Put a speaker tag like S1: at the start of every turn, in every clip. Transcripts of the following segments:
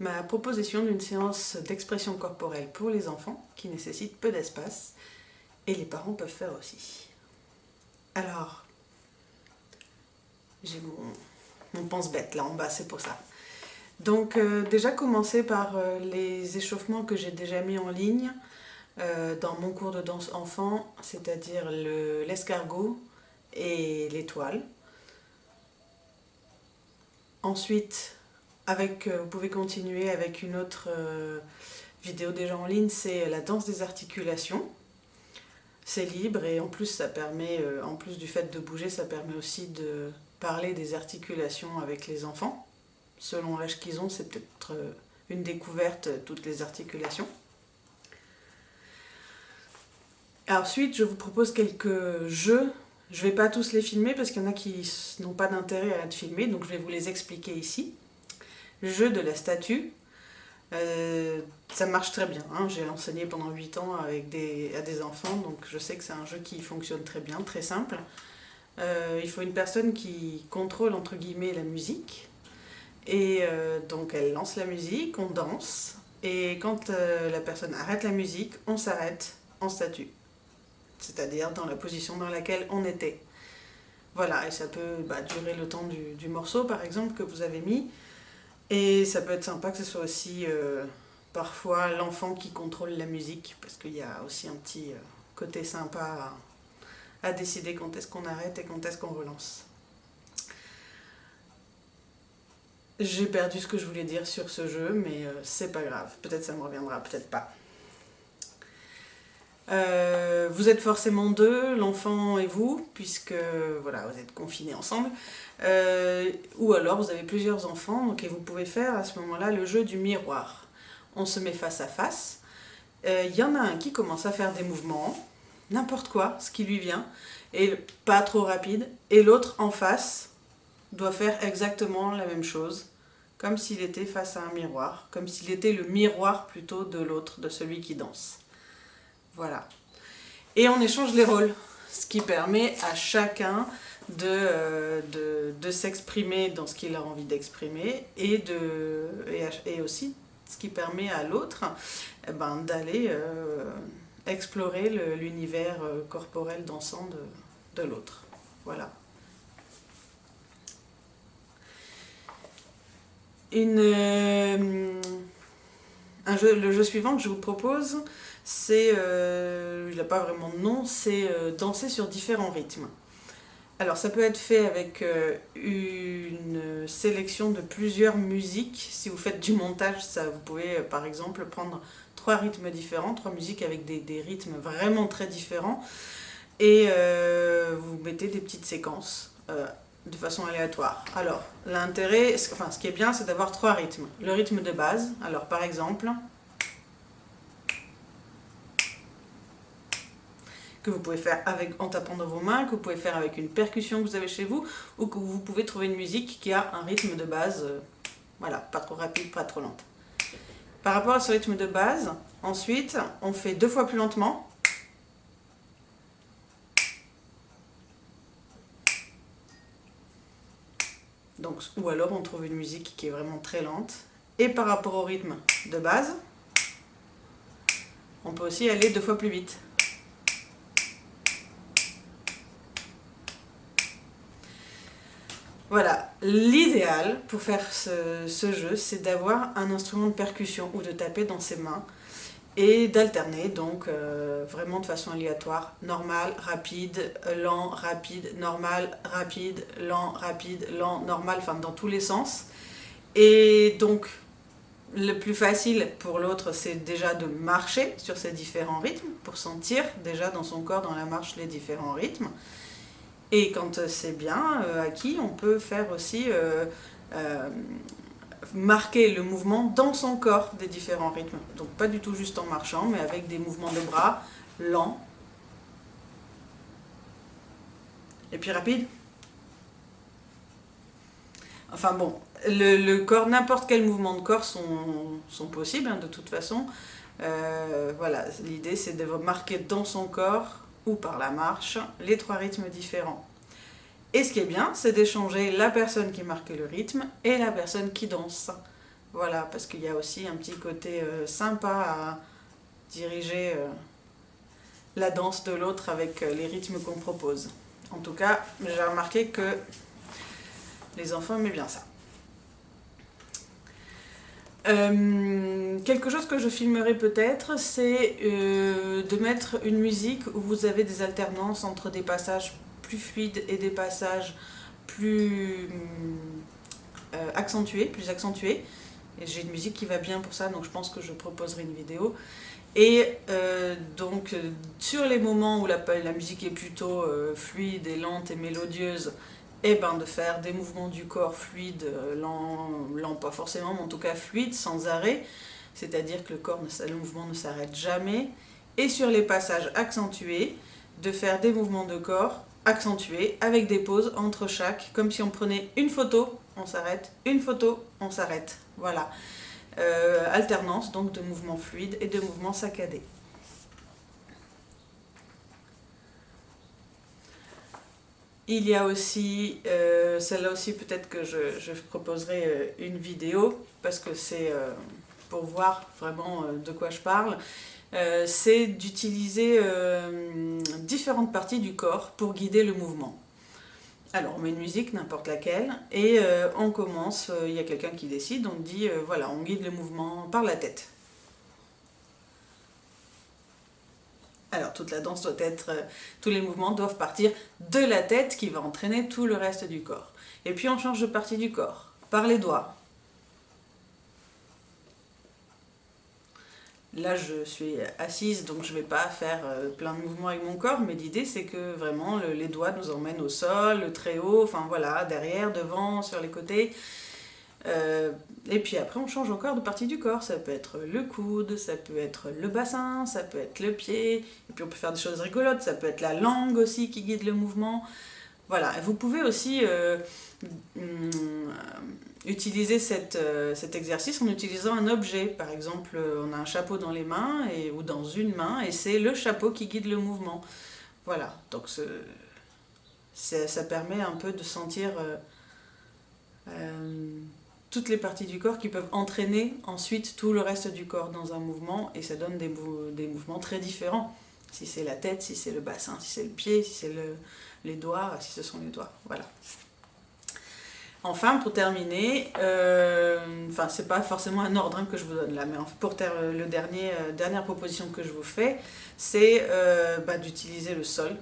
S1: ma proposition d'une séance d'expression corporelle pour les enfants qui nécessite peu d'espace et les parents peuvent faire aussi. Alors, j'ai mon pense-bête là en bas, c'est pour ça. Donc déjà commencer par les échauffements que j'ai déjà mis en ligne dans mon cours de danse enfant, c'est-à-dire l'escargot et l'étoile. Ensuite, vous pouvez continuer avec une autre vidéo déjà en ligne, c'est la danse des articulations. C'est libre et en plus ça permet, en plus du fait de bouger, ça permet aussi de parler des articulations avec les enfants. Selon l'âge qu'ils ont, c'est peut-être une découverte, toutes les articulations. Ensuite, je vous propose quelques jeux. Je ne vais pas tous les filmer parce qu'il y en a qui n'ont pas d'intérêt à être filmés, donc je vais vous les expliquer ici. Le jeu de la statue, ça marche très bien. Hein. J'ai enseigné pendant 8 ans à des enfants, donc je sais que c'est un jeu qui fonctionne très bien, très simple. Il faut une personne qui contrôle entre guillemets la musique. Et donc elle lance la musique, on danse, et quand la personne arrête la musique, on s'arrête en statue. C'est-à-dire dans la position dans laquelle on était. Voilà, et ça peut durer le temps du morceau par exemple que vous avez mis. Et ça peut être sympa que ce soit aussi parfois l'enfant qui contrôle la musique, parce qu'il y a aussi un petit côté sympa à décider quand est-ce qu'on arrête et quand est-ce qu'on relance. J'ai perdu ce que je voulais dire sur ce jeu, mais c'est pas grave. Peut-être ça me reviendra, peut-être pas. Vous êtes forcément deux, l'enfant et vous, puisque voilà, vous êtes confinés ensemble. Ou alors vous avez plusieurs enfants, et vous pouvez faire à ce moment-là le jeu du miroir. On se met face à face. Il y en a un qui commence à faire des mouvements, n'importe quoi, ce qui lui vient, et pas trop rapide, et l'autre en face doit faire exactement la même chose, comme s'il était face à un miroir, comme s'il était le miroir plutôt de l'autre, de celui qui danse. Voilà. Et on échange les rôles, ce qui permet à chacun de s'exprimer dans ce qu'il a envie d'exprimer et aussi ce qui permet à l'autre d'aller explorer l'univers corporel dansant de l'autre. Voilà. Le jeu suivant que je vous propose, c'est, il n'a pas vraiment de nom, c'est danser sur différents rythmes. Alors ça peut être fait avec une sélection de plusieurs musiques. Si vous faites du montage, vous pouvez par exemple prendre 3 rythmes différents, 3 musiques avec des rythmes vraiment très différents, et vous mettez des petites séquences de façon aléatoire. Alors l'intérêt, ce qui est bien, c'est d'avoir 3 rythmes. Le rythme de base, alors par exemple, que vous pouvez faire en tapant dans vos mains, que vous pouvez faire avec une percussion que vous avez chez vous, ou que vous pouvez trouver une musique qui a un rythme de base, voilà, pas trop rapide, pas trop lente. Par rapport à ce rythme de base, ensuite, on fait 2 fois plus lentement. Donc, ou alors on trouve une musique qui est vraiment très lente. Et par rapport au rythme de base, on peut aussi aller 2 fois plus vite. Voilà, l'idéal pour faire ce jeu, c'est d'avoir un instrument de percussion ou de taper dans ses mains et d'alterner, donc vraiment de façon aléatoire, normal, rapide, lent, rapide, normal, rapide, lent, normal, enfin dans tous les sens. Et donc, le plus facile pour l'autre, c'est déjà de marcher sur ces différents rythmes, pour sentir déjà dans son corps, dans la marche, les différents rythmes. Et quand c'est bien acquis, on peut faire aussi marquer le mouvement dans son corps des différents rythmes. Donc pas du tout juste en marchant, mais avec des mouvements de bras lents. Et puis rapide. Enfin bon, le corps, n'importe quel mouvement de corps sont possibles de toute façon. Voilà, l'idée c'est de marquer dans son corps ou par la marche les 3 rythmes différents. Et ce qui est bien, c'est d'échanger la personne qui marque le rythme et la personne qui danse. Voilà, parce qu'il y a aussi un petit côté sympa à diriger la danse de l'autre avec les rythmes qu'on propose. En tout cas, j'ai remarqué que les enfants aimaient bien ça. Quelque chose que je filmerai peut-être, c'est de mettre une musique où vous avez des alternances entre des passages plus fluides et des passages plus accentués, Et j'ai une musique qui va bien pour ça, donc je pense que je proposerai une vidéo. Et donc, sur les moments où la musique est plutôt fluide et lente et mélodieuse, et ben de faire des mouvements du corps fluides, lents pas forcément, mais en tout cas fluides, sans arrêt, c'est-à-dire que le mouvement ne s'arrête jamais. Et sur les passages accentués, de faire des mouvements de corps accentués avec des pauses entre chaque, comme si on prenait une photo, on s'arrête, une photo, on s'arrête. Voilà. Alternance donc de mouvements fluides et de mouvements saccadés. Il y a aussi, celle-là aussi peut-être que je proposerai une vidéo, parce que c'est pour voir vraiment de quoi je parle, c'est d'utiliser différentes parties du corps pour guider le mouvement. Alors on met une musique, n'importe laquelle, et on commence, il y a quelqu'un qui décide, on dit, voilà, on guide le mouvement par la tête. Alors toute la danse doit être, tous les mouvements doivent partir de la tête qui va entraîner tout le reste du corps. Et puis on change de partie du corps, par les doigts. Là je suis assise donc je ne vais pas faire plein de mouvements avec mon corps, mais l'idée c'est que vraiment les doigts nous emmènent au sol, très haut, enfin voilà, derrière, devant, sur les côtés. Et puis après on change encore de partie du corps, ça peut être le coude, ça peut être le bassin, ça peut être le pied, et puis on peut faire des choses rigolotes, ça peut être la langue aussi qui guide le mouvement. Voilà, et vous pouvez aussi utiliser cet exercice en utilisant un objet. Par exemple, on a un chapeau dans les mains ou dans une main, et c'est le chapeau qui guide le mouvement. Voilà, donc ça permet un peu de sentir toutes les parties du corps qui peuvent entraîner ensuite tout le reste du corps dans un mouvement, et ça donne des mouvements très différents. Si c'est la tête, si c'est le bassin, si c'est le pied, si c'est les doigts, si ce sont les doigts. Voilà. Enfin, pour terminer, c'est pas forcément un ordre que je vous donne là, mais pour dernière proposition que je vous fais, c'est d'utiliser le sol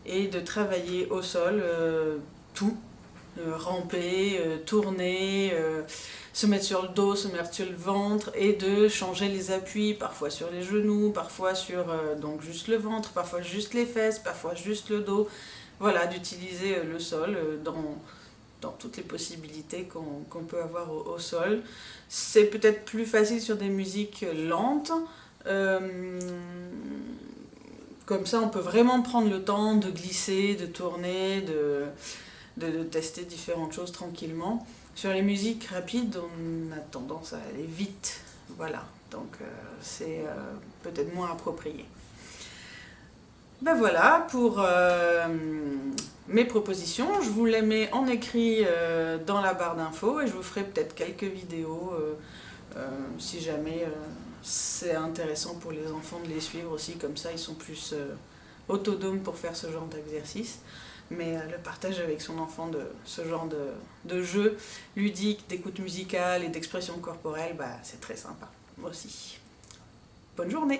S1: et de travailler au sol tout. Ramper, tourner, se mettre sur le dos, se mettre sur le ventre, et de changer les appuis, parfois sur les genoux, parfois sur donc juste le ventre, parfois juste les fesses, parfois juste le dos. Voilà, d'utiliser le sol dans toutes les possibilités qu'on peut avoir au sol. C'est peut-être plus facile sur des musiques lentes. Comme ça, on peut vraiment prendre le temps de glisser, de tourner, de tester différentes choses tranquillement. Sur les musiques rapides, on a tendance à aller vite. Voilà, donc c'est peut-être moins approprié. Ben voilà pour mes propositions. Je vous les mets en écrit dans la barre d'infos, et je vous ferai peut-être quelques vidéos si jamais c'est intéressant pour les enfants de les suivre aussi. Comme ça, ils sont plus autonomes pour faire ce genre d'exercice. Mais le partage avec son enfant de ce genre de jeu ludique, d'écoute musicale et d'expression corporelle, c'est très sympa aussi. Bonne journée!